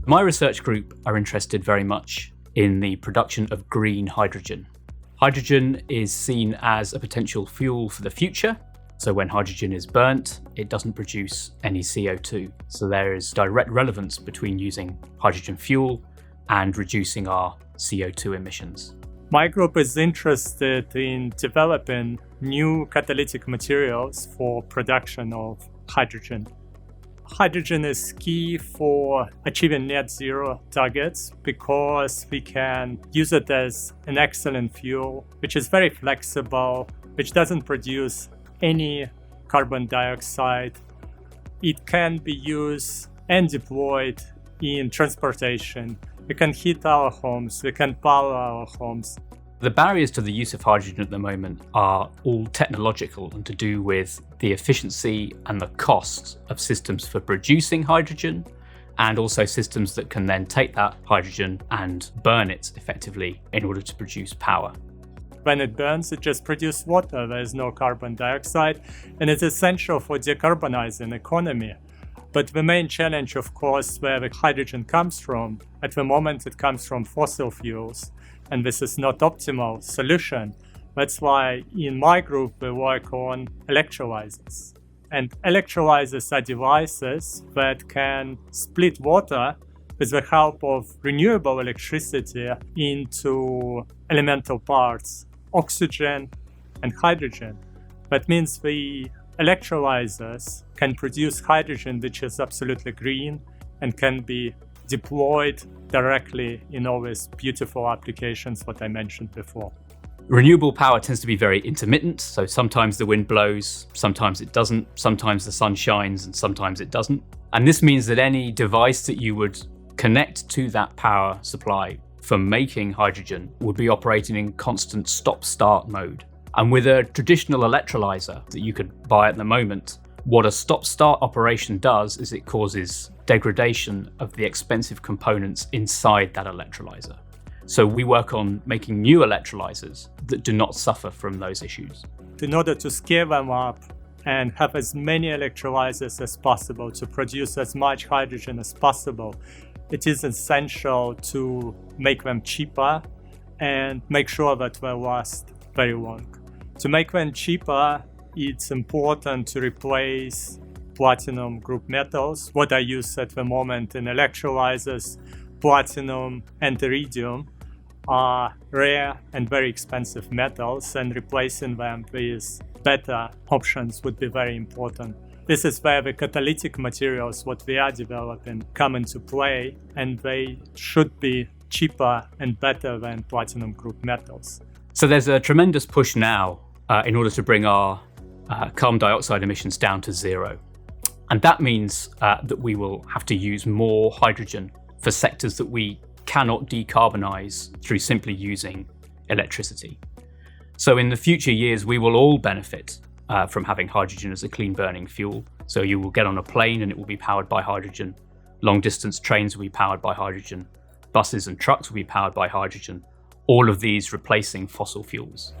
My research group are interested very much in the production of green hydrogen. Hydrogen is seen as a potential fuel for the future. So when hydrogen is burnt, it doesn't produce any CO2. So there is direct relevance between using hydrogen fuel and reducing our CO2 emissions. My group is interested in developing new catalytic materials for production of hydrogen. Hydrogen is key for achieving net zero targets because we can use it as an excellent fuel, which is very flexible, which doesn't produce any carbon dioxide. It can be used and deployed in transportation. We can heat our homes, we can power our homes. The barriers to the use of hydrogen at the moment are all technological and to do with the efficiency and the cost of systems for producing hydrogen, and also systems that can then take that hydrogen and burn it effectively in order to produce power. When it burns, it just produces water. There is no carbon dioxide, and it's essential for decarbonizing the economy. But the main challenge, of course, where the hydrogen comes from, at the moment it comes from fossil fuels, and this is not optimal solution. That's why in my group we work on electrolyzers. And electrolyzers are devices that can split water with the help of renewable electricity into elemental parts, oxygen and hydrogen. That means the electrolyzers can produce hydrogen which is absolutely green and can be deployed directly in all these beautiful applications what I mentioned before. Renewable power tends to be very intermittent, so sometimes the wind blows, sometimes it doesn't, sometimes the sun shines and sometimes it doesn't. And this means that any device that you would connect to that power supply for making hydrogen would be operating in constant stop-start mode. And with a traditional electrolyzer that you could buy at the moment, what a stop-start operation does is it causes degradation of the expensive components inside that electrolyzer. So we work on making new electrolyzers that do not suffer from those issues. In order to scale them up and have as many electrolyzers as possible to produce as much hydrogen as possible, it is essential to make them cheaper and make sure that they last very long. To make them cheaper, it's important to replace platinum group metals. What I use at the moment in electrolyzers, platinum and iridium, are rare and very expensive metals, and replacing them with better options would be very important. This is where the catalytic materials, what we are developing, come into play, and they should be cheaper and better than platinum group metals. So there's a tremendous push now in order to bring our carbon dioxide emissions down to zero. And that means that we will have to use more hydrogen for sectors that we cannot decarbonize through simply using electricity. So in the future years, we will all benefit from having hydrogen as a clean burning fuel. So you will get on a plane and it will be powered by hydrogen. Long distance trains will be powered by hydrogen. Buses and trucks will be powered by hydrogen. All of these replacing fossil fuels.